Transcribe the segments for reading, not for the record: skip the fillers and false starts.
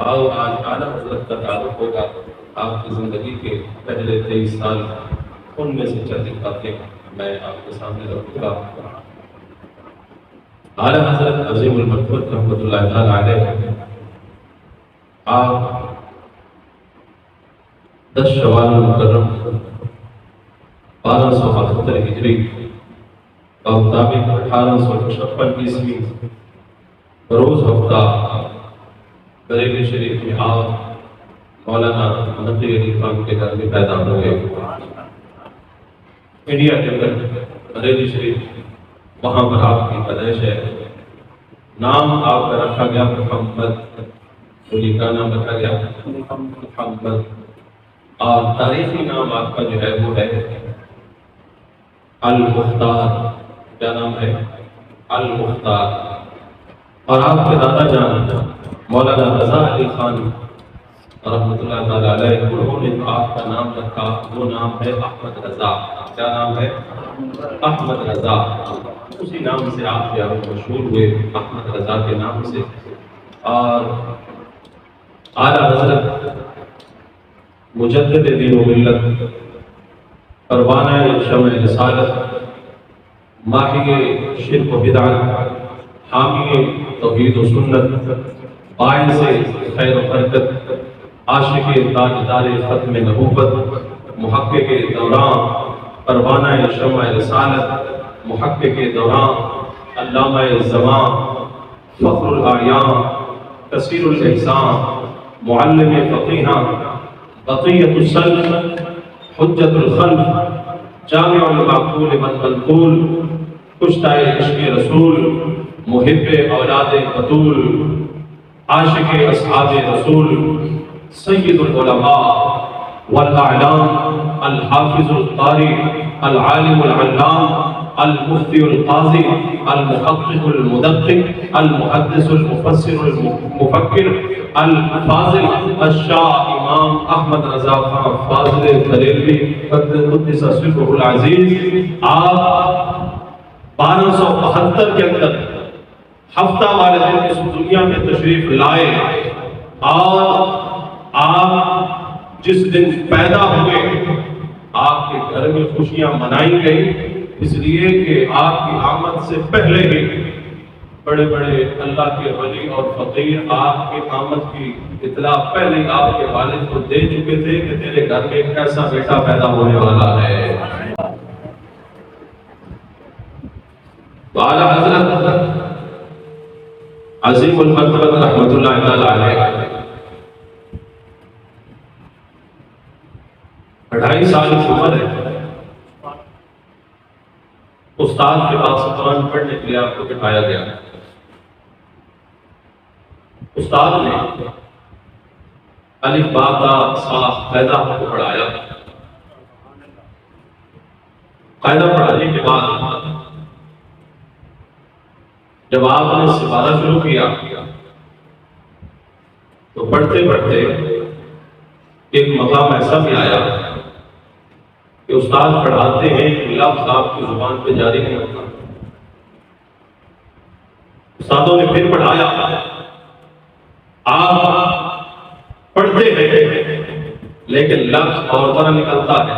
آؤ آج اعلیٰ حضرت کا تعارف ہوگا آپ کی زندگی کے پہلے 23 سال، ان میں سے چند باتیں میں آپ کے سامنے رکھوں گا۔ اعلیٰ حضرت عظیم المرتبہ رحمۃ اللہ تعالیٰ علیہ آپ 10 شوال المکرم 1272 ہجری اور مطابق 1856 عیسوی روز ہفتہ بریلی شریف میں آپ مولانا نقی علی خان کے گھر میں پیدا ہوئے۔ انڈیا کے اندر بریلی شریف، وہاں پر آپ کی پیدائش ہے۔ نام آپ کا رکھا گیا محمد، بولی کا نام رکھا گیا محمد، اور تاریخی نام آپ کا جو ہے وہ ہے المختار۔ کیا نام ہے؟ المختار۔ اور آپ کے دادا جان مولانا رضا علی خان رحمۃ اللہ تعالیٰ علیہ، انہوں نے آپ کا نام رکھا، وہ نام ہے احمد رضا۔ کیا نام ہے؟ احمد رضا۔ اسی نام سے آپ جو مشہور ہوئے، احمد رضا کے نام سے۔ اور اعلیٰ حضرت مجدد دین و ملت، پروانہ شمع رسالت، ماحی شرک و بدعت، حامی توحید و سنت، باعث خیر و برکت، عاشق تاجدار ختم نبوت، محقق دوران، پروانہ شمع رسالت، محقق دوران، علامہ زمان، فخر الاعیان، کثیر الاحسان، معلم فقیہاں، بقیۃ السلف، حجت الخلف، جامع المعقول والمنقول، کشتہ عشق رسول، محب اولاد بطول، عاشق اصحاب رسول، سید العلماء والاعلام، الحافظ القاری، العالم العلام، المفتی القاضی، المحقق المدقق، المحدث المفسر المفکر، الفاضل الشاہ امام احمد رضا خان فاضل بریلوی قدس سرہ العزیز، آپ 1272 کے اندر ہفتہ والے دن اس دنیا میں تشریف لائے، اور آپ جس دن پیدا ہوئے آپ کے گھر میں خوشیاں منائی گئی، اس لیے کہ آپ کی آمد سے پہلے ہی بڑے بڑے اللہ کے ولی اور فقیر آپ کی آمد کی اطلاع پہلے ہی آپ کے والد کو دے چکے تھے کہ تیرے گھر میں ایک ایسا بیٹا پیدا ہونے والا ہے۔ تو اعلیٰ حضرت عظیم المرتبہ رحمۃ اللہ تعالیٰ علیہ 2.5 سال کی عمر ہے۔ استاد کے پاس قرآن پڑھنے کے لیے آپ کو بٹھایا گیا۔ استاد نے الف با تا سا قاعدہ کو پڑھایا۔ قاعدہ پڑھانے کے بعد جب آپ نے سپارہ شروع کیا تو پڑھتے پڑھتے ایک مقام ایسا بھی آیا کہ استاد پڑھاتے ہیں، لفظ آپ کی زبان پہ جاری نہیں ہوتا۔ استادوں نے پھر پڑھایا، آپ پڑھتے ہیں لیکن لفظ اور طرح نکلتا ہے۔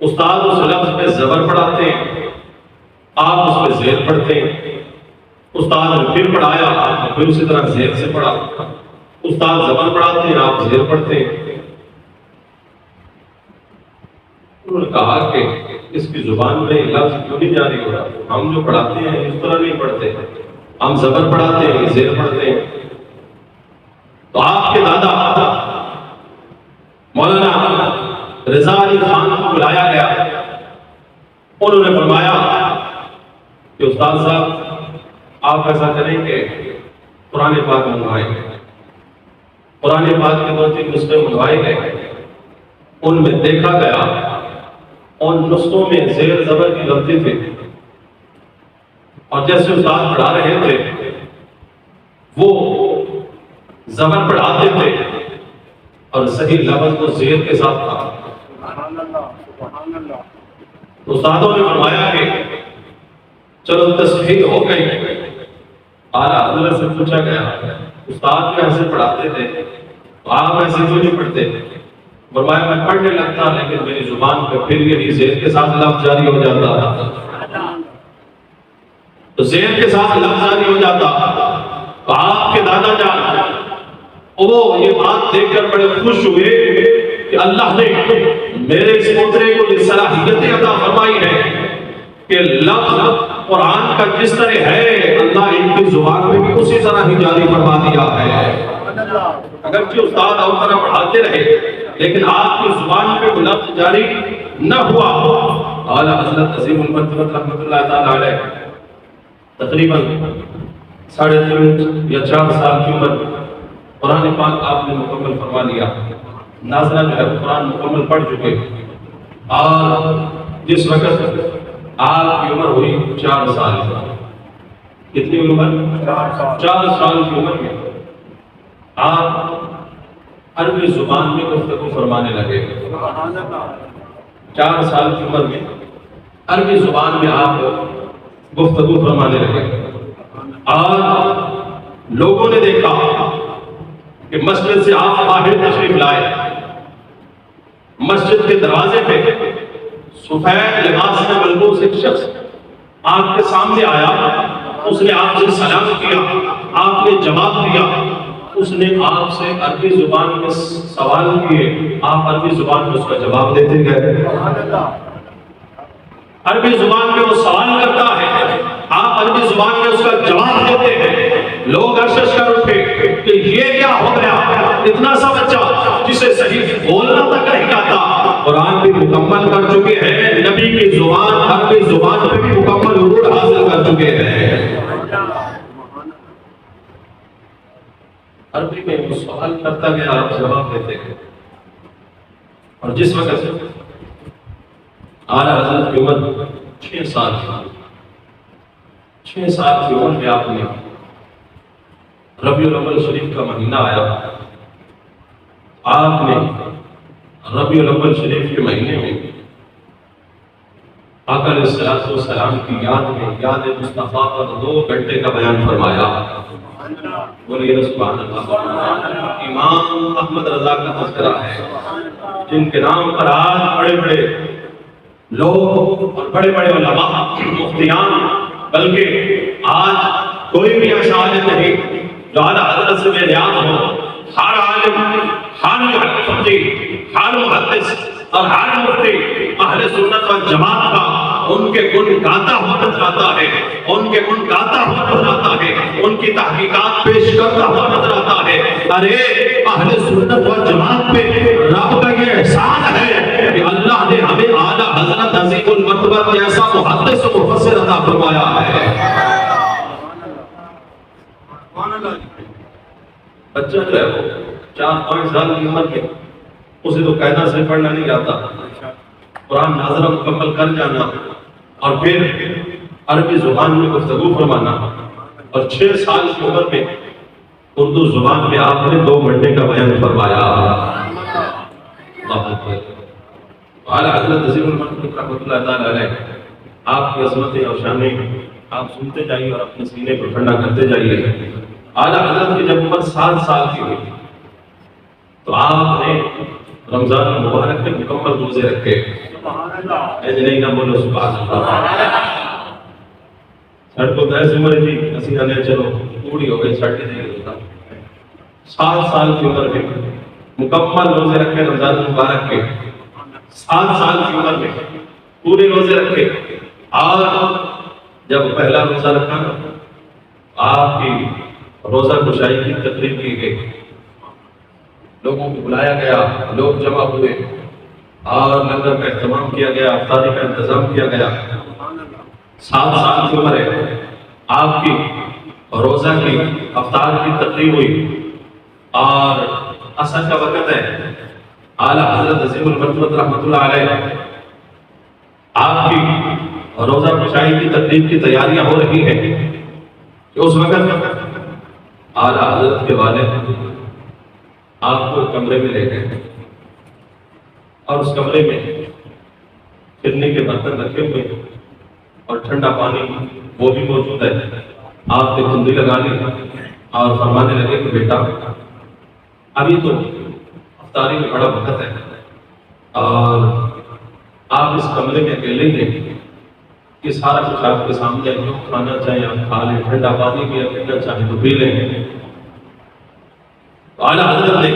استاد اس لفظ پہ زبر پڑھاتے ہیں، آپ اس پہ زیر پڑھتے ہیں۔ استاد نے پھر پڑھایا، آپ نے پھر اسی طرح زیر سے پڑھا۔ استاد زبر پڑھاتے ہیں، آپ زیر پڑھتے ہیں۔ انہوں نے کہا کہ اس کی زبان میں لفظ کیوں نہیں جاری ہو رہا؟ ہم جو پڑھاتے ہیں اس طرح نہیں پڑھتے، ہم زبر پڑھاتے ہیں، زیر پڑھتے ہیں۔ تو آپ کے دادا مولانا رضا علی خان کو بلایا گیا۔ انہوں نے فرمایا کہ استاد صاحب آپ ایسا کریں کہ قرآن پاک منگوائیں گے۔ قرآن پاک کے 2-3 نسخے منگوائے گئے، ان میں دیکھا گیا ان نسخوں میں زیر زبر کی غلطی تھی، اور جیسے استاد پڑھا رہے تھے وہ زبر پڑھاتے تھے اور صحیح لفظ کو زیر کے ساتھ تھا۔ تو استادوں نے فرمایا کہ چلو تصحیح ہو گئی۔ اعلیٰ حضرت سے پوچھا گیا استاد جو ایسے پڑھاتے تھے تو آپ ایسے کیوں نہیں پڑھتے؟ فرمایا میں پڑھنے لگتا لیکن میری زبان پہ پھر یہی زیر کے ساتھ لفظ جاری ہو جاتا تھا، تو زیر کے ساتھ لفظ جاری ہو جاتا۔ تو آپ کے دادا جان وہ یہ بات دیکھ کر بڑے خوش ہوئے کہ اللہ نے میرے اس پوترے کو یہ صلاحیت عطا فرمائی ہے کہ لفظ قرآن کا جس طرح ہے اللہ ان کی زبان میں بھی اسی طرح ہی جاری فرما دیا ہے۔ اگرچہ استاد اور طرح پڑھاتے رہے لیکن آپ کی زبان پہ وہ لفظ جاری نہ ہوا۔ اعلیٰ حضرت عظیم المرتبہ رحمۃ اللہ تعالی علیہ تقریباً 3.5 یا 4 سال کی عمر قرآن پاک آپ نے مکمل فرما لیا، ناظرہ جو ہے قرآن مکمل پڑھ چکے، اور جس وقت آپ کی عمر ہوئی 4 سال، کتنی عمر؟ 4 سال کی عمر میں آپ عربی زبان میں گفتگو فرمانے لگے۔ 4 سال کی عمر میں عربی زبان میں آپ گفتگو فرمانے لگے، اور لوگوں نے دیکھا کہ مسجد سے آپ باہر تشریف لائے، مسجد کے دروازے پہ سفید لباس میں ملبوس ایک شخص آپ کے سامنے آیا، اس نے آپ سے سلام کیا، آپ نے جواب دیا، اس نے آپ سے عربی زبان میں سوال کیے، آپ عربی زبان میں اس کا جواب دیتے گئے۔ عربی زبان میں وہ سوال کرتا ہے، آپ عربی زبان میں اس کا جواب دیتے ہیں۔ لوگ ارشش کر اٹھے کہ یہ کیا ہو گیا، اتنا سا بچہ جسے صحیح بولنا تک نہیں آتا، قرآن بھی مکمل کر چکے ہیں، نبی کی زبان عربی زبان پہ بھی مکمل عروج حاصل کر چکے ہیں۔ عربی میں وہ سوال کرتا گیا، آپ جواب دیتے گئے، اور جس وقت اعلیٰ حضرت کی عمر 6 سال کی عمر میں آپ نے ربیع الاول شریف کا مہینہ آیا، آپ نے ربیع الاول شریف کے مہینے میں آقا علیہ الصلوۃ والسلام کی یاد میں یاد مصطفیٰ پر 2 گھنٹے کا بیان فرمایا۔ بولیے سبحان اللہ۔ امام احمد رضا کا تذکرہ ہے، جن کے نام پر آج بڑے بڑے لوگ اور بڑے بڑے علماء مفتیان، بلکہ آج کوئی بھی ایسا عالم نہیں جو اعلیٰ حضرت سے بے نیاز ہو۔ ہر عالم، ہر فقیہ، ہر محدث اور ہر مفتی اہل سنت والجماعت کا ان کے گن گاتا ہوا نظر آتا ہے، ان کے گن گاتا ہوا نظر آتا ہے، ان کی تحقیقات پیش کرتا ہوا نظر آتا ہے۔ ارے اہل سنت والجماعت پہ رب کا یہ احسان ہے کہ اللہ نے ہمیں اعلیٰ حضرت عظیم المرتبہ کو ایسا محدث و مفسر عطا فرمایا ہے۔ بچہ جو ہے وہ 4-5 سال کی عمر میں اسے تو قاعدہ سے پڑھنا نہیں آتا، قرآن ناظرہ مکمل کر جانا اور پھر عربی زبان میں گفتگو فرمانا، اور 6 سال کی عمر میں اردو زبان میں آپ نے 2 گھنٹے کا بیان فرمایا۔ اعلیٰ حضرت عظیم المرتبہ رحمۃ اللہ تعالی علیہ، آپ کی عظمتیں اور شانیں آپ سنتے جائیے اور اپنے سینے کو ٹھنڈا کرتے جائیے۔ اعلیٰ حضرت کی جب عمر 7 سال کی ہوئی تو آپ نے رمضان المبارک کے مکمل روزے رکھے۔ ایسے نہیں نہ بولو سبحان اللہ۔ سڑ کو ایسے عمر جی اسی نے چلو پوری ہو گئی، سڑ کے نہیں ہوتا۔ 7 سال کی عمر میں مکمل روزے رکھے رمضان المبارک کے، 7 سال کی عمر میں پورے روزے رکھے، اور جب پہلا روزہ رکھا نا آپ کی روزہ کشائی کی تقریب کی گئی، لوگوں کو بلایا گیا، لوگ جمع ہوئے اور لنگر کا اہتمام کیا گیا، افطاری کا انتظام کیا گیا۔ 7 سال کی عمر ہے، آپ کی روزہ کی افطار کی تقریب ہوئی، اور عصر کا وقت ہے۔ اعلیٰ حضرت عظیم المرتبہ رحمۃ اللہ علیہ آپ کی روزہ کشائی کی تقریب کی تیاریاں ہو رہی ہیں کہ اس وقت اعلیٰ حضرت کے والد آپ کو کمرے میں لے گئے، اور اس کمرے میں پھرنے کے برتن رکھے ہوئے اور ٹھنڈا پانی وہ بھی موجود ہے۔ آپ نے کندھی لگا لی اور فرمانے لگے کہ بیٹا ابھی تو افطاری میں بڑا وقت ہے اور آپ اس کمرے میں اکیلے ہی ہیں، یہ سارا کچھ آپ کے سامنے، جو کھانا چاہیں آپ کھا لیں، ٹھنڈا پانی بھی آپ پینا چاہیں تو پی لیں۔ تو اعلیٰ حضرت نے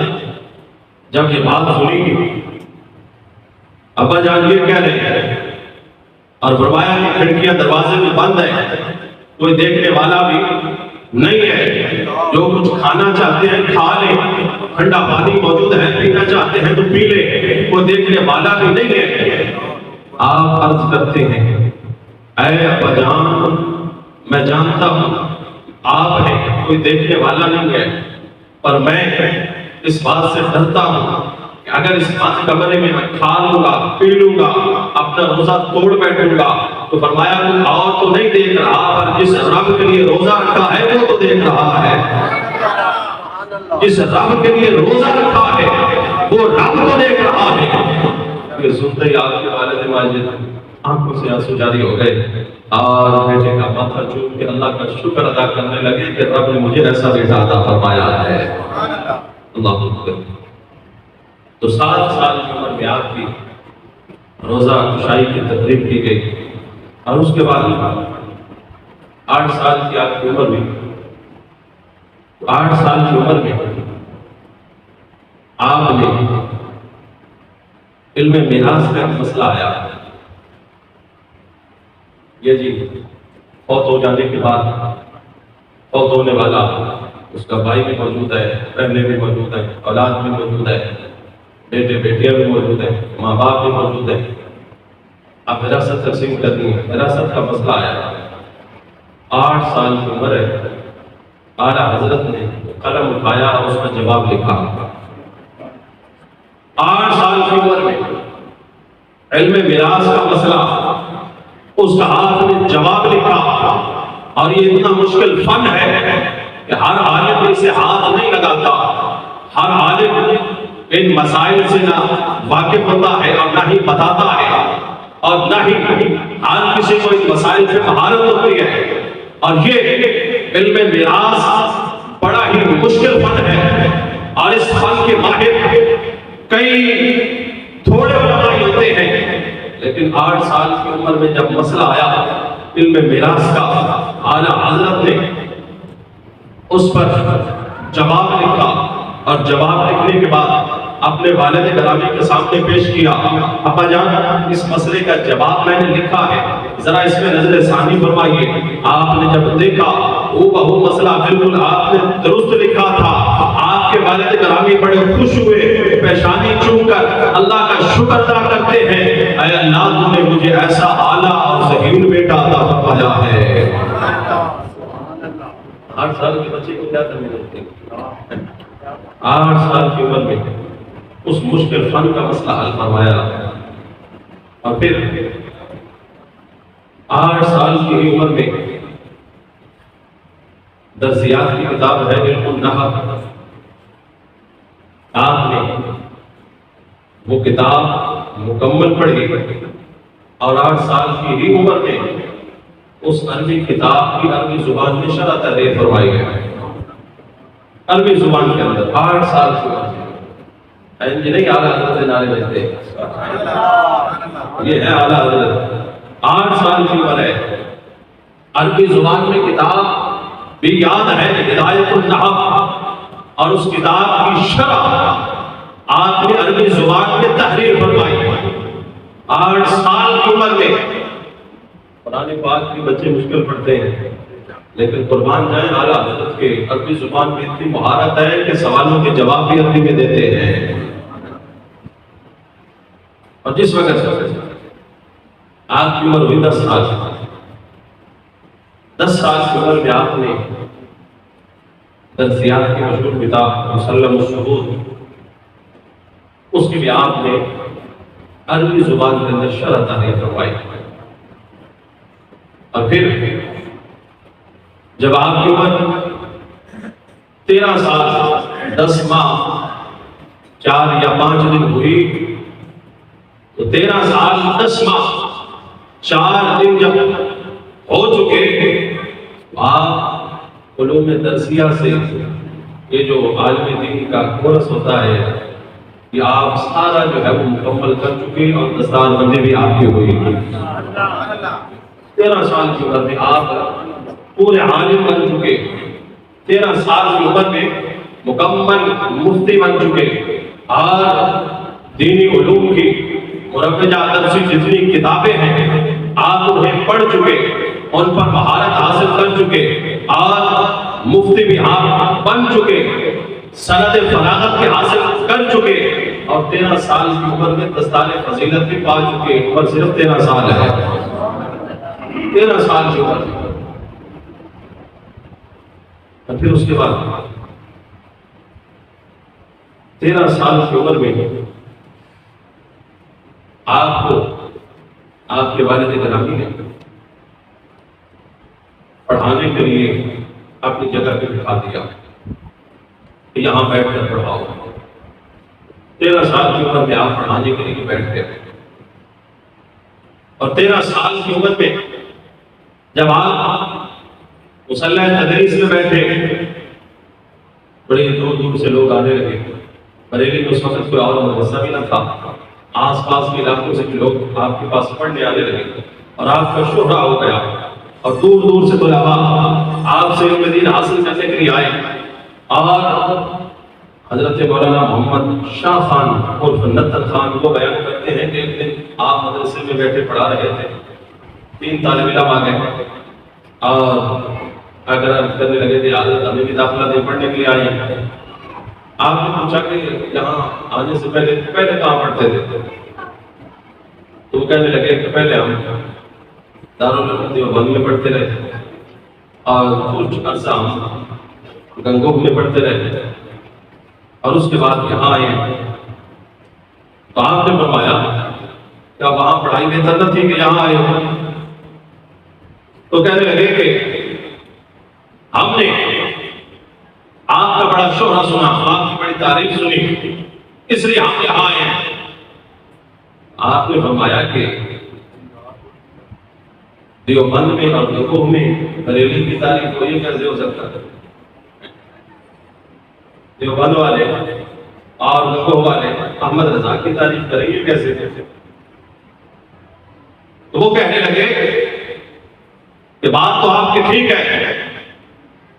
جب یہ بات سنی، ابا جان یہ کہہ رہے ہیں اور فرمایا کہ کھڑکیاں دروازے میں بند ہیں، کوئی دیکھنے والا بھی نہیں ہے، جو کچھ کھانا چاہتے ہیں کھا لیں، ٹھنڈا پانی موجود ہے پینا چاہتے ہیں تو پی لیں، کوئی دیکھنے والا بھی نہیں ہے۔ آپ عرض کرتے ہیں اے ابا جان میں جانتا ہوں آپ ہیں، کوئی دیکھنے والا نہیں ہے، پر میں اس بات سے ڈرتا ہوں کہ اگر اس بات کمرے میں میں کھا لوں گا پی لوں گا اپنا روزہ توڑ بیٹھوں گا تو فرمایا کوئی اور تو نہیں دیکھ رہا، پر جس رب کے لیے روزہ رکھا ہے وہ تو دیکھ رہا ہے، جس رب کے لیے روزہ رکھا ہے وہ رب کو دیکھ رہا ہے۔ یہ سنتے ہی آپ کے والد ماجد آنکھوں سے آنسو جاری ہو گئے اور بیٹے کا ماتھا چوم کے اللہ کا شکر ادا کرنے لگے کہ رب نے مجھے ایسا بیٹا عطا فرمایا ہے۔ اللہ اکبر۔ تو 7 سال کی عمر میں آپ کی روزہ کشائی کی تقریب کی گئی اور اس کے بعد 8 سال کی آپ کی عمر میں 8 سال کی عمر میں آپ نے علم میراث کا مسئلہ آیا، یہ جی فوت ہو جانے کے بعد فوت ہونے والا اس کا بھائی بھی موجود ہے، بہنیں بھی موجود ہیں، اولاد بھی موجود ہے، بیٹے بیٹیاں بھی موجود ہیں، ماں باپ بھی موجود ہیں، اب وراثت تقسیم کرنی ہے، وراثت کا مسئلہ آیا۔ 8 سال کی عمر ہے، اعلیٰ حضرت نے قلم اٹھایا اور اس کا جواب لکھا۔ 8 سال کی عمر میں علم میراث کا مسئلہ، اس کا ہاتھ نے جواب لکھا، اور یہ اتنا مشکل فن ہے کہ ہر عالم اسے ہاتھ نہیں لگاتا، ہر عالم ان مسائل سے نہ واقف ہوتا ہے اور نہ ہی بتاتا ہے، اور نہ ہی ہر کسی کو ان مسائل سے مہارت ہوتی ہے، اور یہ علم میراث بڑا ہی مشکل فن ہے، اور اس فن کے ماہر کئی تھوڑے علماء ہوتے ہیں، لیکن 8 سال کی عمر میں جب مسئلہ آیا علم میراث کا، اعلیٰ حضرت نے اس پر جواب لکھا، اور جواب لکھنے کے بعد اپنے والد گرامی کے سامنے پیش کیا۔ ابا جان اس مسئلے کا جواب میں نے لکھا ہے، ذرا اس میں نظر ثانی فرمائیے۔ آپ نے جب دیکھا وہ مسئلہ بالکل آپ نے درست لکھا تھا، آپ کے والد گرامی بڑے خوش ہوئے، پیشانی چوم کر اللہ کا شکر ادا کرتے ہیں، اے اللہ تو نے مجھے ایسا اعلیٰ اور ذہین بیٹا عطا فرمایا ہے۔ 8 سال کے بچے کو کیا کرنے لگتے ہیں؟ 8 سال کی عمر میں اس مشکل فن کا مسئلہ حل فرمایا، اور پھر 8 سال کی عمر میں درسیات کی کتاب ہے علم النحو، آپ نے وہ کتاب مکمل پڑھی، اور 8 سال کی ہی عمر میں اس عربی کتاب کی عربی زبان میں شرح تحریر فرمائی گئی، عربی زبان کے اندر 8 سال کی عمر۔ نہیں اعلیٰ حضرت نعرے بجتے، یہ ہے اعلیٰ حضرت، 8 سال کی عمر ہے، عربی زبان میں کتاب بھی یاد ہے ہدایت النحو، اور اس کتاب کی شرح آپ نے عربی زبان میں تحریر فرمائی۔ 8 سال کی عمر میں قرآن پاک کے بچے مشکل پڑھتے ہیں، لیکن قربان جائیں اعلیٰ حضرت کے عربی زبان میں اتنی مہارت ہے کہ سوالوں کے جواب بھی عربی میں دیتے ہیں۔ اور جس وقت آپ کی عمر ہوئی 10 سال، 10 سال کی عمر میں آپ نے درسیات کی مشہور کتاب مسلم الشہود، اس کی بھی آپ نے عربی زبان کے اندر شرح تحریر کروائی، اور پھر جب آپ کی عمر 13 سال 10 ماہ 4 یا 5 دن ہوئی، تو 13 سال 10 ماہ 4 دن جب ہو چکے، آپ علوم درسیہ سے یہ جو عالم دین کا کورس ہوتا ہے کہ آپ سارا جو ہے وہ مکمل کر چکے اور دستار بندی بھی آپ کی ہوئی 13 سال کی عمر میں آپ پورے عالم بن چکے 13 سال کی عمر میں مکمل مفتی بن چکے اور دینی علوم کی مرکزہ درسی جتنی کتابیں ہیں آپ انہیں پڑھ چکے ان پر مہارت حاصل کر چکے اور مفتی بھی آپ بن چکے سند فراغت کے حاصل کر چکے اور 13 سال کی عمر میں دستار فضیلت بھی پا چکے عمر صرف 13 سال ہے 13 سال کی عمر اور پھر اس کے بعد 13 سال کی عمر میں آپ کو آپ کے والد گرامی نے پڑھانے کے لیے اپنی جگہ پہ بٹھا دیا کہ یہاں بیٹھ کر پڑھاؤ 13 سال کی عمر میں آپ پڑھانے کے لیے بیٹھ گئے اور 13 سال کی عمر میں جب آپ مصلح تدریس میں بیٹھے بڑے دور دور سے لوگ آنے لگے بریلی میں اس وقت کوئی اور مدرسہ بھی نہ تھا آس پاس کے علاقوں سے بھی لوگ آپ کے پاس پڑھنے آنے لگے اور آپ کا شہرہ ہو گیا اور دور دور سے طلباء آپ سے علم دین حاصل کرنے کے لیے آئے اور حضرت مولانا محمد شاہ خان اور نتن خان کو بیان کرتے ہیں کہ ایک دن آپ مدرسے میں بیٹھے پڑھا رہے تھے 3 طالب علم آ گئے اور اگر کرنے لگے تھے حضرت ہمیں بھی داخلہ دے پڑھنے کے لیے آئے آپ نے پوچھا کہ یہاں آنے سے پہلے کہاں پڑھتے تھے تو وہ کہنے لگے کہ پہلے ہم دارالعلوم دیوبند میں پڑھتے رہے اور کچھ عرصہ ہم گنگوہ میں پڑھتے رہے اور اس کے بعد یہاں آئے تو آپ نے فرمایا کہ وہاں پڑھائی بہتر نہ تھی کہ یہاں آئے تو کہنے لگے کہ ہم نے آپ کا بڑا شہرہ سنا آپ کی بڑی تعریف سنی اس لیے ہم یہاں آئے ہیں آپ نے فرمایا کہ دیوبند میں اور گنگوہ میں بریلی کی تعریف کو یہ کیسے ہو سکتا ہے دیوبند والے اور گنگوہ والے احمد رضا کی تعریف کریں گے کیسے تو وہ کہنے لگے کہ بات تو آپ کی ٹھیک ہے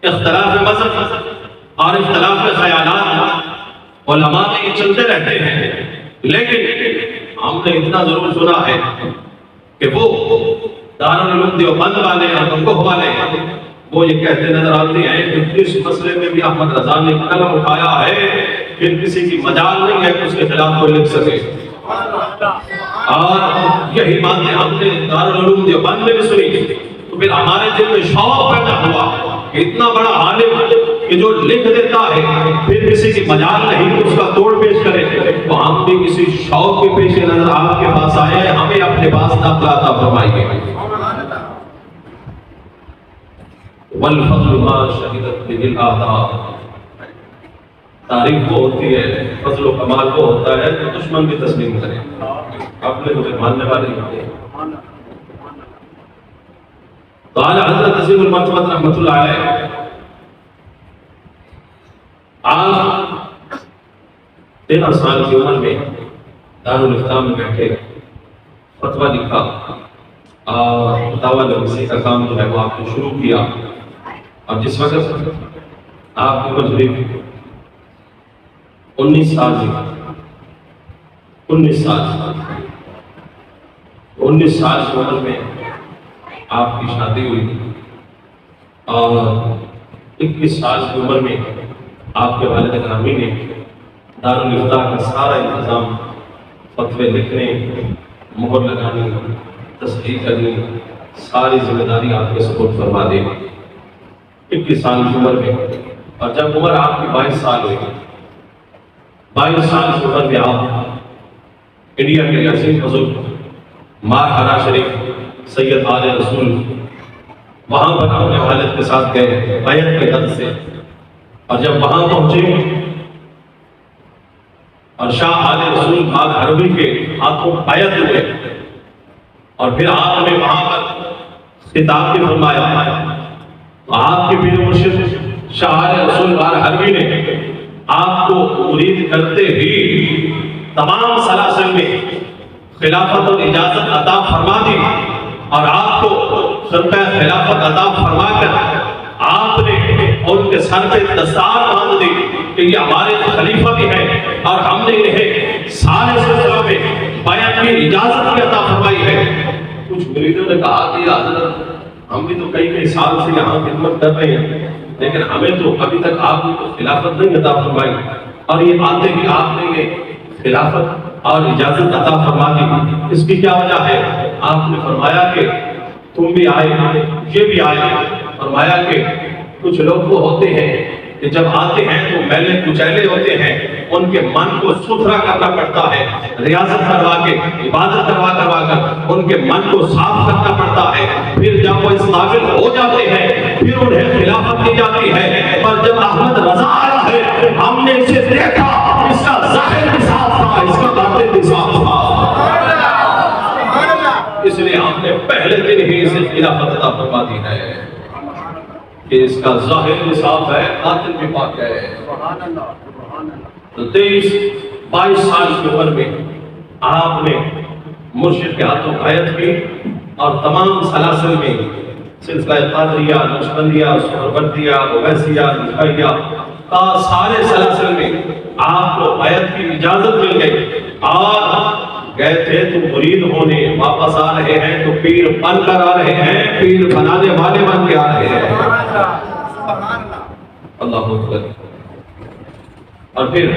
اختلاف مذہب اور اختلاف خیالات علماء میں یہ چلتے رہتے ہیں لیکن ہم نے اتنا ضرور سنا ہے کہ وہ دارالعلوم دیوبند والے اور گنگوہ والے وہ یہ کہتے نظر آتے ہیں کہ اس مسئلے میں بھی احمد رضا نے قلم اٹھایا ہے پھر کسی کی مجال نہیں ہے کہ اس کے خلاف کوئی لکھ سکے اور یہی باتیں ہم نے دارالعلوم دیوبند میں بھی سنی تو پھر ہمارے دل میں شوق پیدا ہوا کہ اتنا بڑا عالم کہ جو لکھ دیتا ہے پھر کسی کی مجال نہیں اس کا توڑ پیش کرے تو ہم بھی کسی شوق کے پیش نظر آپ کے پاس آئے ہیں ہمیں اپنے پاس داخلہ عطا فرمائیے والفضل ما شہدت به الاعداء تعریف وہ ہوتی ہے فضل و کمال وہ ہوتا ہے کہ دشمن بھی تسلیم کرے اپنے مجھے ماننے والے ہوتے ہیں تو اعلیٰ حضرت عظیم المرتبہ رحمۃ اللہ علیہ آپ 13 سال کی عمر میں دارالفتاء میں بیٹھے فتویٰ لکھا اور فتاویٰ نویسی کا کام جو ہے وہ آپ نے شروع کیا اور جس وقت آپ کی عمر قریب 19 سال کی عمر میں آپ کی شادی ہوئی اور 21 سال کی عمر میں آپ کے والد گرامی نے دارالفتاء کا سارا انتظام فتوے لکھنے مہر لگانے تصحیح کرنی ساری ذمہ داری آپ کے سپرد فرما دی 21 سال کی عمر میں اور جب عمر آپ کی 22 سال ہوئی 22 سال کی عمر میں آپ انڈیا کے عظیم بزرگ مارہرا شریف سید آل رسول وہاں پر اپنے والد کے ساتھ گئے بیعت کے حد سے اور جب وہاں پہنچے اور شاہ آل رسول بال حربی کے ہاتھوں بیعت ہوئے اور پھر آپ نے وہاں پر خطاب بھی فرمایا تو آپ کے پیر مرشد شاہ رسول حلوی نے آپ کو مرید کرتے ہی تمام سلاسل میں خلافت اور اجازت عطا فرما دی، اور آپ کو خرقہ خلافت عطا فرما کر آپ نے ان کے سر پہ دستار باندھ دی کہ یہ ہمارے خلیفہ بھی ہیں، اور ہم نے انہیں سارے سلسلوں میں بیعت کی اجازت بھی عطا فرمائی ہے۔ کچھ مریدوں نے کہا کہ حضرت ہم بھی تو کئی سال سے یہاں خدمت کر رہے ہیں، لیکن ہمیں تو ابھی تک آپ نے تو خلافت نہیں عطا فرمائی، اور یہ آتے ہی آپ نے یہ خلافت اور اجازت عطا فرما دی، اس کی کیا وجہ ہے؟ آپ نے فرمایا کہ تم بھی آئے، یہ بھی آئے۔ فرمایا کہ کچھ لوگ وہ ہوتے ہیں کہ جب آتے ہیں تو میلے کچیلے ہوتے ہیں، ان کے من کو ستھرا کرنا پڑتا ہے، ریاضت کروا کے، عبادت کروا کر ان کے من کو صاف کرنا پڑتا ہے، پھر جب وہ اس قابل ہو جاتے ہیں پھر انہیں خلافت دی جاتی ہے۔ پر جب احمد رضا آیا ہے ہم نے اسے دیکھا، اس کا ظاہر بھی صاف تھا، اس کا باطن بھی صاف تھا، اس لیے ہم نے پہلے دن ہی اسے خلافت عطا فرما دی ہے کہ اس کا ظاہر بھی صاف ہے، باطن بھی پاک ہے۔ تو 23-22 سال کی عمر میں آپ نے مرشد کے ہاتھوں بیعت کی، اور تمام سلاسل میں سلسلہ قادریہ، نقشبندیہ، سہروردیہ، اویسیہ، نقشبندیہ کا سارے سلاسل میں آپ کو بیعت کی اجازت مل گئی، اور گئے تھے تو مرید ہونے، واپس آ رہے ہیں تو پیر بن کر آ رہے ہیں، پیر بنانے والے بن کے آ رہے ہیں۔ اللہ اکبر۔ اور پھر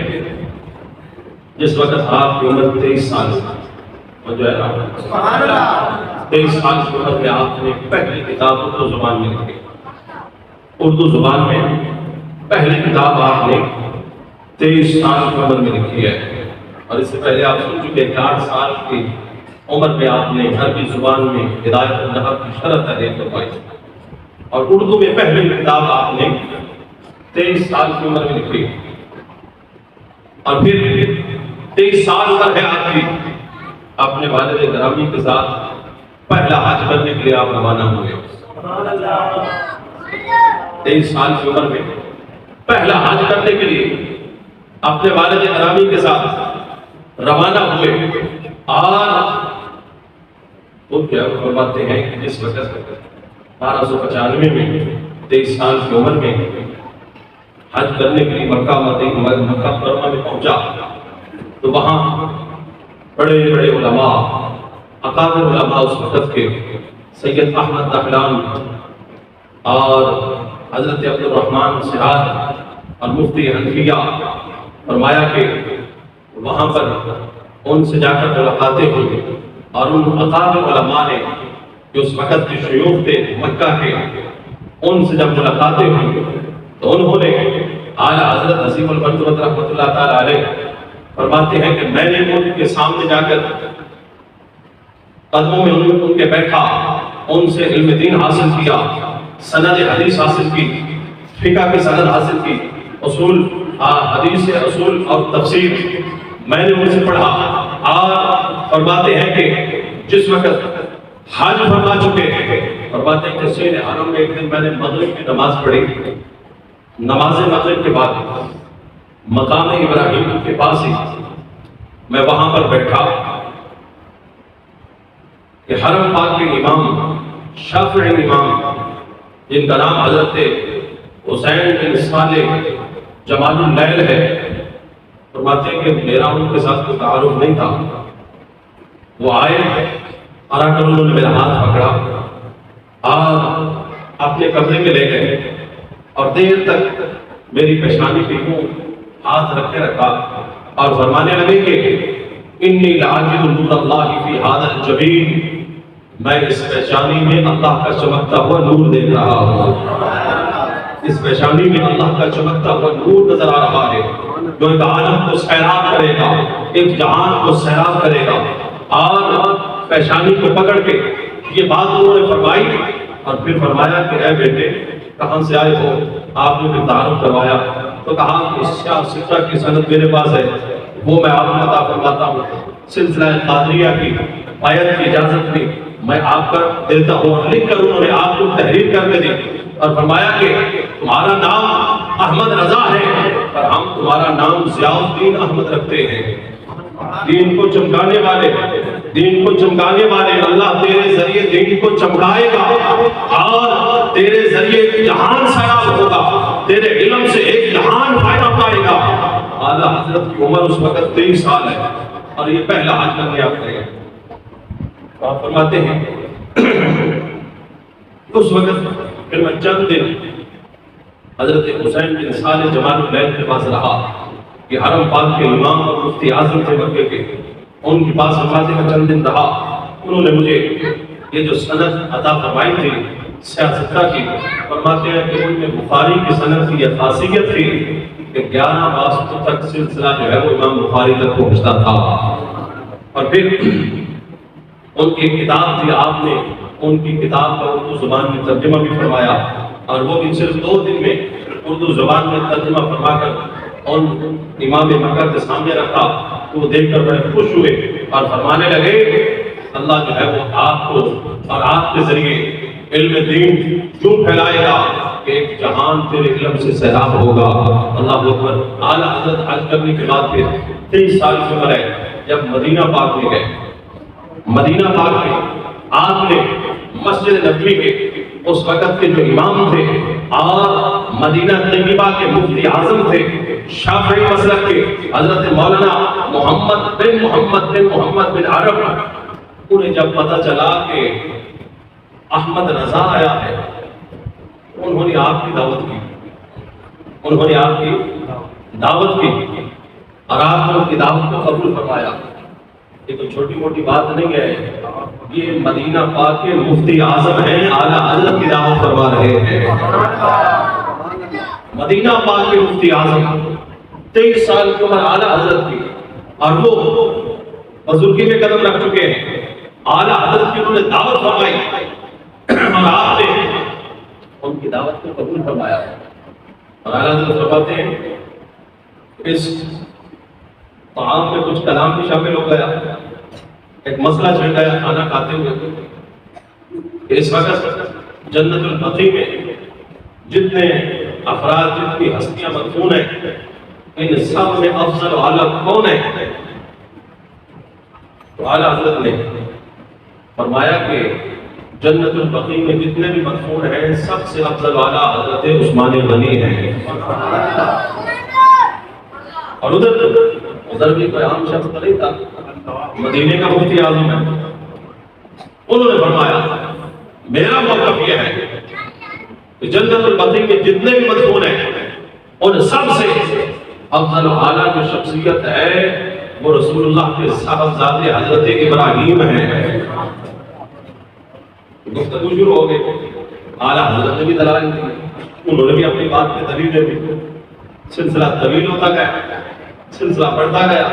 جس وقت آپ کی عمر 23 سال جو ہے 23 سال کی عمر میں آپ نے پہلی کتاب اردو زبان میں لکھی، اردو زبان میں پہلی کتاب آپ نے 23 سال کی عمر میں لکھی ہے، اور اس سے پہلے آپ سن چکے 60 سال کی عمر میں آپ نے عربی زبان میں ہدایت النحو کی شرح تحریر کروائی، اور اردو میں پہلی کتاب آپ نے 23 سال کی عمر میں لکھی، اور پھر 23 سال عمر ہے آپ کی، اپنے والد گرامی کے ساتھ پہلا حج کرنے کے لیے آپ روانہ ہوئے۔ 23 سال کی عمر میں پہلا حج کرنے کے لیے اپنے والد گرامی کے ساتھ روانہ ہوئے، اور وہ کیا فرماتے ہیں کہ جس وقت 1295 میں 23 سال کی عمر میں حج کرنے کے لیے مکہ مکرمہ میں پہنچا، تو وہاں بڑے بڑے علماء، اکابر علماء اس وقت کے سید احمد دہلان اور حضرت عبد الرحمن سراج اور مفتی حنفیہ، فرمایا کہ وہاں پر ان سے جا کر ملاقاتیں ہوئی، اور ان اکابر علماء نے جو اس وقت کے شیوخ تھے مکہ کے، ان سے جب ملاقاتیں ہوئی تو انہوں نے اعلیٰ حضرت نصیب البرکت رحمۃ اللہ تعالیٰ علیہ فرماتے ہیں کہ میں نے ان کے سامنے جا کر قدموں میں ان کے بیٹھا، ان سے علم دین حاصل کیا، سند حدیث حاصل کی، فقہ کی سند حاصل کی، اصول حدیث سے اصول اور تفسیر میں نے ان سے پڑھا، اور فرماتے ہیں کہ جس وقت حج فرما چکے فرماتے ہیں کہ سید حرم میں ایک دن میں نے مغرب کی نماز پڑھی، نماز مغرب کے بعد مقام ابراہیم کے پاس ہی میں وہاں پر بیٹھا کہ حرم پاک کے امام، شافعی امام، جن کا نام حضرت حسین بن صالح جمال اللیل ہے، فرماتے ہیں کہ میرا ان کے ساتھ کوئی تعارف نہیں تھا، وہ آئے اور آ کر انہوں نے میرا ہاتھ پکڑا اور اپنے کمرے میں لے گئے، اور دیر تک میری پیشانی پہ یوں ہاتھ رکھے رکھا، اور فرمانے لگے کہ انی لعاجد نور اللہ فی ھذا الجبین، میں اس پیشانی میں اللہ کا چمکتا ہوا نور دیکھ رہا ہوں، اس پیشانی میں اللہ کا چمکتا ہوا نور نظر آ رہا ہے، جو ایک عالم کو سیراب کرے گا، ایک جہان کو سیراب کرے گا۔ اور پیشانی کو پکڑ کے یہ بات انہوں نے فرمائی، اور پھر فرمایا کہ اے بیٹے کہاں سے آئے ہو؟ آپ نے تعارف کروایا تو کہا کہ شاہ سکھا کی سند میرے پاس ہے، وہ میں آپ کو عطا فرماتا ہوں، سلسلہ قادریہ کی بیعت کی اجازت بھی میں آپ کو دیتا ہوں، اور لکھ کر انہوں نے آپ کو تحریر کر کے دی، اور فرمایا کہ تمہارا نام احمد رضا ہے پر ہم تمہارا نام ضیاء الدین احمد رکھتے ہیں۔ دین کو چمکانے والے، دین کو چمکانے والے، اللہ تیرے ذریعے دین کو چمکائے گا اور تیرے ذریعے جہان سیراب ہوگا، تیرے علم سے ایک جہان فائدہ پائے گا۔ اعلیٰ حضرت کی عمر اس وقت 23 سال ہے اور یہ پہلا حج کرنے آتے ہیں۔ آپ فرماتے ہیں اس وقت پھر میں چند دن حضرت حسین بن صالح جمال اللیل کے پاس رہا، یہ حرم پاک کے امام اور مفتی اعظم تھے مکے کے، ان کے پاس فرماتے میں چند دن رہا۔ انہوں نے مجھے یہ جو سند عطا فرمائی تھی سیاستہ کی، فرماتے ہیں کہ ان میں بخاری کی سند کی یہ خاصیت تھی کہ 11 واسطوں تک سلسلہ جو ہے وہ امام بخاری تک پہنچتا تھا۔ اور پھر ان کی کتاب تھی، آپ نے ان کی کتاب کا اردو زبان میں ترجمہ بھی فرمایا اور وہ بھی صرف 2 دن میں اردو زبان میں ترجمہ فرما کر ان امام مکہ کے سامنے رکھا۔ تو وہ دیکھ کر بڑے خوش ہوئے اور فرمانے لگے اللہ جو ہے وہ آپ کو اور آپ کے ذریعے علم دین کیوں پھیلائے گا کہ ایک جہان تیرے علم سے سیراب ہوگا۔ اللہ اکبر۔ اعلیٰ حضرت حج کرنے کے بعد پھر 23 سال کی عمر ہے جب مدینہ پاک میں گئے، مدینہ پاک میں آپ نے مسجد نبوی کے اس وقت کے جو امام تھے اور مدینہ طیبہ کے مفتی اعظم تھے شافعی مسلک کے حضرت مولانا محمد بن عرب، انہیں جب پتہ چلا کہ احمد رضا آیا ہے انہوں نے آپ کی دعوت کی، انہوں نے آپ کی دعوت کی اور آپ نے ان کی دعوت کو قبول فرمایا۔ یہ کوئی چھوٹی موٹی بات نہیں ہے، یہ مدینہ پاک کے مفتی اعظم ہیں، اعلیٰ حضرت کی دعوت فرما رہے ہیں۔ مدینہ پاک کے مفتی اعظم 23 سال کی عمر اعلیٰ حضرت کی اور وہ بزرگی میں قدم رکھ چکے ہیں، اعلیٰ حضرت کی انہوں نے دعوت فرمائی اور آپ نے ان کی دعوت کو قبول فرمایا۔ اور اعلیٰ حضرت فرماتے ہیں اس طعام میں کچھ کلام بھی شامل ہو گیا، ایک مسئلہ چل گیا کھانا کھاتے ہوئے۔ اس وقت جنت البقیع میں جتنے افراد، جتنی ہستیاں مدفون ہیں، ان سب میں افضل و اعلیٰ کون ہے؟ تو اعلیٰ حضرت نے فرمایا کہ جنت البقیع میں جتنے بھی مدفون ہیں سب سے افضل و اعلیٰ حضرت عثمان غنی ہیں۔ اور ادھر بھی کوئی عام شخص نہیں تھا، مدینے کا مفتی اعظم ہے۔ انہوں نے فرمایا میرا موقف یہ ہے کہ جنت البقیع میں جتنے بھی مدفون ہیں ان سب سے افضل و اعلیٰ جو شخصیت ہے وہ رسول اللہ کے صاحبزادے حضرت ابراہیم ہیں۔ گفتگو شروع ہو گئی، اعلیٰ حضرت نے بھی دلائل دی، انہوں نے بھی اپنی بات پہ دلیلیں دی، سلسلہ طویل ہوتا گیا، سلسلہ بڑھتا گیا،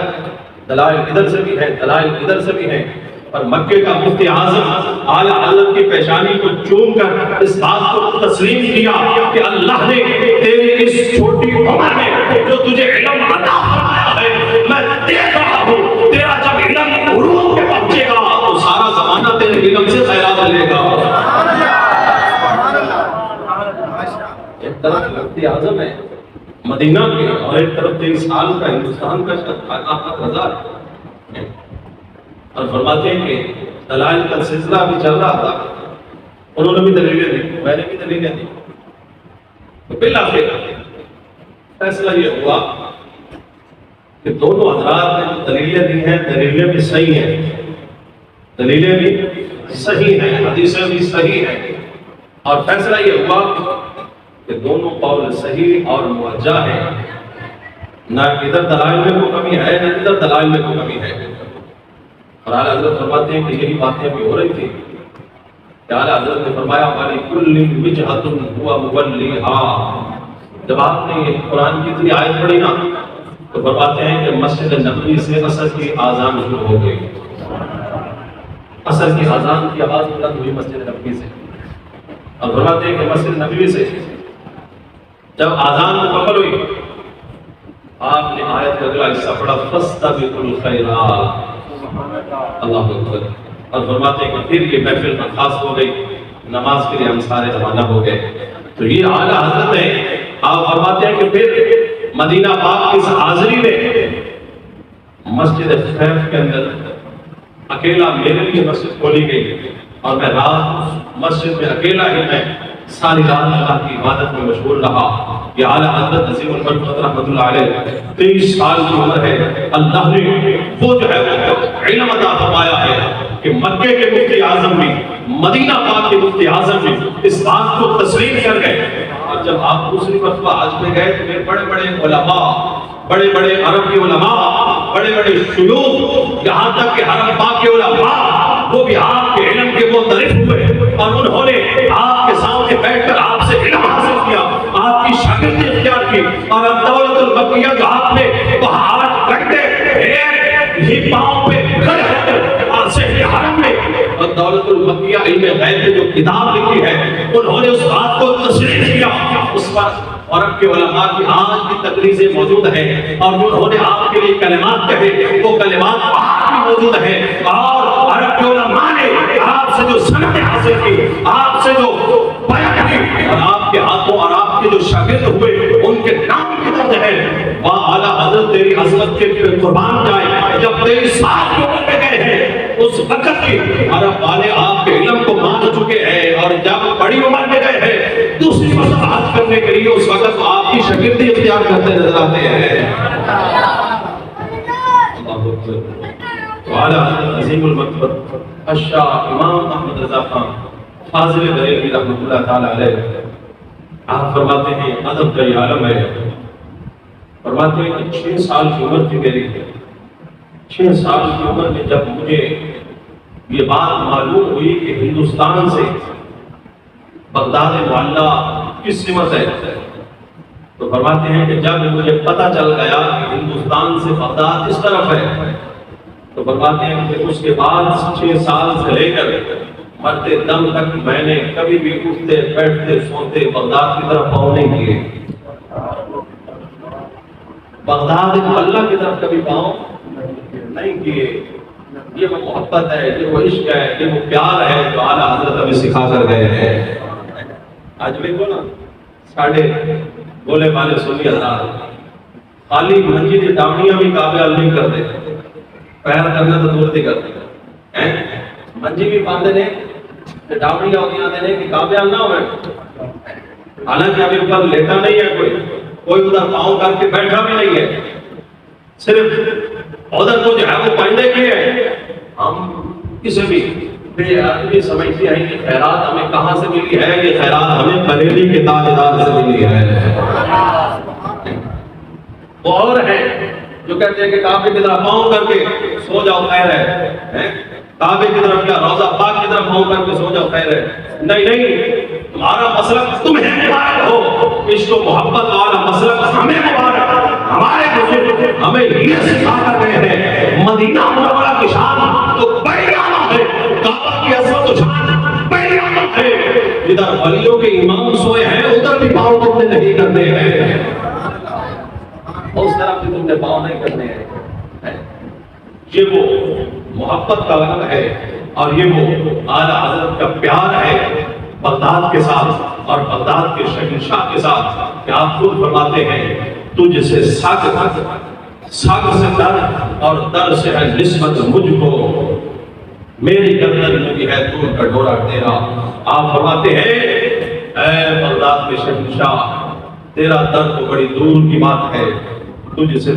دلائل ادھر سے بھی ہیں، دلائل ادھر سے بھی ہیں، اور مکے کا مفتی اعظم اعلیٰ حضرت کی پیشانی کو چوم کر اس بات کو تسلیم کیا کہ اللہ نے تیری اس چھوٹی عمر میں جو تجھے علم عطا فرمایا ہے میں دیکھ رہا ہوں، تیرا جب علم عروج پہ پہنچے گا تو سارا زمانہ تیرے علم سے خیرات لے گا۔ ایک طرف مفتی اعظم ہے مدینہ کے اور ایک طرف 23 سال کا ہندوستان کا شخص احمد رضا ہے، اور فرماتے ہیں کہ دلائل کا سلسلہ بھی چل رہا تھا، انہوں نے بھی دلیلیں دی، میں نے بھی دلیلیں دی، تو بالآخر فیصلہ یہ ہوا کہ دونوں حضرات نے جو دلیلیں دی ہیں دلیلیں بھی صحیح ہیں، دلیلیں بھی صحیح ہیں، حدیثیں بھی صحیح ہیں، اور فیصلہ یہ ہوا کہ دونوں قول صحیح اور موجہ ہیں، نہ ادھر دلائل میں کوئی کمی ہے نہ ادھر دلائل میں کوئی کمی ہے۔ اور اعلیٰ حضرت فرماتے ہیں کہ یہی باتیں بھی ہو رہی تھی کہ اعلیٰ حضرت نے فرمایا وَلِكُلٍّ وِجْهَةٌ هُوَ مُوَلِّيهَا۔ جب آپ نے یہ قرآن کی اتنی آیت پڑھی نا تو فرماتے ہیں کہ مسجد نبوی سے عصر کی آذان شروع ہو گئی، عصر کی آذان کی آواز بلند ہوئی مسجد نبوی سے، اور فرماتے ہیں کہ مسجد نبوی سے جب آذان مکمل ہوئی آپ نے آیت کا اگلا حصہ پڑھا فَاسْتَبِقُوا الْخَيْرَاتِ، اللہ اکبر، اور فرماتے ہیں کہ پھر یہ محفل خاص ہو گئی، نماز کے لیے ہم سارے روانہ ہو گئے۔ تو یہ اعلیٰ حضرت ہے۔ آپ فرماتے ہیں کہ پھر مدینہ پاک کی اس حاضری میں مسجد خیف کے اندر اکیلا میرے لیے مسجد کھولی گئی اور میں رات مسجد میں اکیلا ہی میں ساری رات اللہ کی عبادت میں مشغول رہا۔ یہ اعلیٰ حضرت عظیم المرتبہ رحمۃ اللہ علیہ 23 سال کی عمر ہے، اللہ نے وہ جو ہے علم عطا فرمایا ہے کہ مکے کے مفتی اعظم بھی، مدینہ پاک کے مفتی اعظم بھی اس بات کو تسلیم کر گئے۔ اور جب آپ دوسری مرتبہ حج میں گئے تو بڑے بڑے علماء، بڑے بڑے عرب کے علماء، بڑے بڑے شیوخ، یہاں تک کہ حرم پاک کے علماء وہ بھی آپ کے علم کے معترف ہوئے اور انہوں نے آپ کے سامنے بیٹھ کر آپ سے علم حاصل کیا، آپ کی شاگردی اختیار کی، اور الدولۃ المکیہ جو آپ نے وہاں ہاتھ رکھتے ہی پاؤں پہ کھڑے ہو کر آسے حرم میں الدولۃ المکیہ علم غیب میں جو کتاب لکھی ہے انہوں نے اس بات کو تسلیم کیا۔ اس پر عرب کے علماء کی آج بھی تقریریں موجود ہیں اور انہوں نے آپ کے لیے کلمات کہے، وہ کلمات آج بھی موجود ہیں، اور عرب کے علماء نے آپ سے جو سند حاصل کی، آپ سے جو بیان کی، اور آپ کے ہاتھوں اور آپ کے جو شاگرد ہوئے ان کے نام بھی درج ہے۔ واہ اعلیٰ حضرت تیری عظمت کے قربان جائے، جب 23 سال کی عمر میں گئے ہیں اس وقت کی عرب والے آپ کے علم کو مان چکے ہیں، اور جب بڑی عمر میں گئے ہیں دوسری مرتبہ حج کرنے کے لیے اس وقت آپ کی شاگردی اختیار کرتے نظر آتے ہیں۔ اعلیٰ حضرت عظیم المرتبہ الشاہ امام احمد رضا خان فاضل بریلوی رحمۃ اللہ تعالی علیہ، آپ فرماتے ہیں ادب کا یہ عالم ہے، فرماتے ہیں کہ 6 سال کی عمر تھی میری، 6 سال کی عمر میں جب مجھے یہ بات معلوم ہوئی کہ ہندوستان سے بغداد معلیٰ کس سمت ہے، تو فرماتے ہیں کہ جب مجھے پتہ چل گیا کہ ہندوستان سے بغداد اس طرف ہے، تو فرماتے ہیں کہ اس کے بعد 6 سال سے لے کر مرتے دم تک میں نے کبھی بھی اٹھتے بیٹھتے سوتے بغداد کی طرف پاؤں نہیں کیے، بغداد معلیٰ کی طرف کبھی پاؤں نہیں کیے۔ یہ وہ محبت ہے، یہ وہ عشق ہے، یہ وہ پیار ہے جو اعلیٰ حضرت ہمیں سکھا کر گئے ہیں۔ آج بھی کو نا ساڑھے بولے والے سنی حضرات خالی منجی ڈاوڑیاں بھی کعبے نہیں کرتے، پیر کرنا تو دور سے کرتے ہیں، منجی بھی باندھے نے ڈاوڑیاں ہوتیاں دینے کہ کعبے نہ ہوئے، حالانکہ ابھی اوپر لیٹا نہیں ہے کوئی ادھر پاؤں کر کے بیٹھا بھی نہیں ہے، صرف ادھر کو جو ہے وہ پہننے کی ہے۔ ہم کسی بھی بے آدمی سمجھتے ہیں کہ خیرات ہمیں کہاں سے ملی ہے، یہ خیرات ہمیں بریلی کے تاجدار سے ملی ہے۔ وہ اور ہے جو کہتے ہیں کہ کعبے کی طرف پاؤں کر کے سو جاؤ خیر ہے، کعبے کی طرف یا روضہ پاک کی طرف پاؤں کر کے سو جاؤ خیر ہے۔ نہیں، تمہارا مسلک تمہیں مبارک ہو، عشق و محبت والا مسلک ہمیں مبارک، ہمارے بزرگ ہمیں یہ سکھا کر گئے ہیں مدینہ منورہ کی شان تو بڑی عظمت ہے، کعبہ کی عظمت و شان بڑی عظمت ہے، ادھر ولیوں کے امام سوئے ہیں ادھر بھی پاؤں تم نے نہیں کرنے ہیں، اس طرف بھی تم نے پاؤں نہیں کرنے ہیں۔ یہ وہ محبت کا رنگ ہے اور یہ وہ اعلیٰ حضرت کا پیار ہے بغداد کے ساتھ اور بغداد کے شہنشاہ کے ساتھ کہ آپ خود فرماتے ہیں تجھ سے ساگ سے در اور در سے ہے نسبت مجھ کو، میری گردن میں بھی ہے دور کا ڈورا تیرا۔ آپ فرماتے ہیں اے بغداد کے شہنشاہ تیرا در تو بڑی دور کی بات ہے، تجھ سے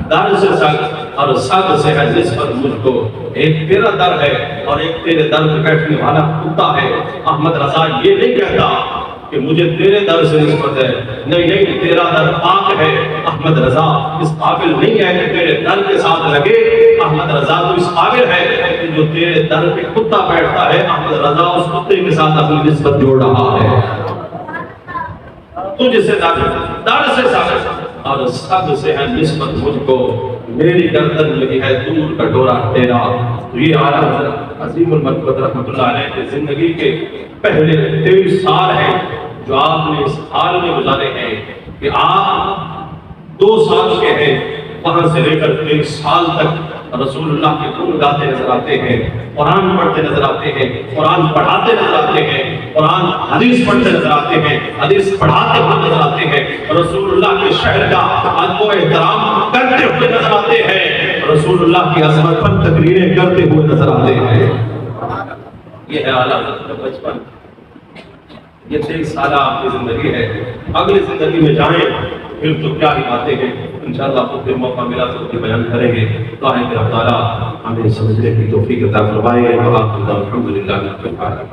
در سے سگ اور سگ سے ہے نسبت مجھ کو، ایک تیرا در ہے اور ایک تیرے در پہ بیٹھنے والا کتا ہے۔ احمد رضا یہ نہیں کہتا کہ مجھے تیرے در سے نسبت ہے، نہیں، تیرا در پاک ہے۔ احمد رضا اس قابل نہیں ہے کہ تیرے در کے ساتھ لگے، احمد رضا تو اس قابل ہے کہ جو تیرے در پہ کتا بیٹھتا ہے احمد رضا اس کتے کے ساتھ اپنی نسبت جوڑ رہا ہے۔ تجھ سے در سے سگ اور سگ سے ہے نسبت مجھ کو، میری گردن میں ہے دور کا ڈورا تیرا۔ یہ اعلیٰ حضرت عظیم المرتبہ رحمۃ اللہ علیہ کی زندگی کے پہلے 23 سال ہیں جو آپ نے اس حال میں گزارے ہیں کہ آپ 2 سال کے ہیں، وہاں سے لے کر 23 سال تک رسول اللہ کے گن گاتے نظر آتے ہیں، قرآن پڑھتے نظر آتے ہیں، قرآن پڑھاتے نظر آتے ہیں۔ قرآن حدیث پڑھتے نظر آتے ہیں، حدیث پڑھاتے ہوئے نظر آتے ہیں، رسول اللہ کے شہر کا ادب و احترام کرتے ہوئے نظر آتے ہیں، رسول اللہ کی عظمت پر تقریریں کرتے ہوئے نظر آتے ہیں۔ یہ ہے اعلیٰ حضرت کا بچپن، یہ 23 سالہ آپ کی زندگی ہے۔ اگلی زندگی میں جائیں پھر تو کیا ہی باتیں ہیں، انشاءاللہ آپ کو پھر موقع ملا تو پھر بیان کریں گے۔ اللہ تعالیٰ ہمیں سمجھنے کی توفیق عطا فرمائے۔ الحمدللہ۔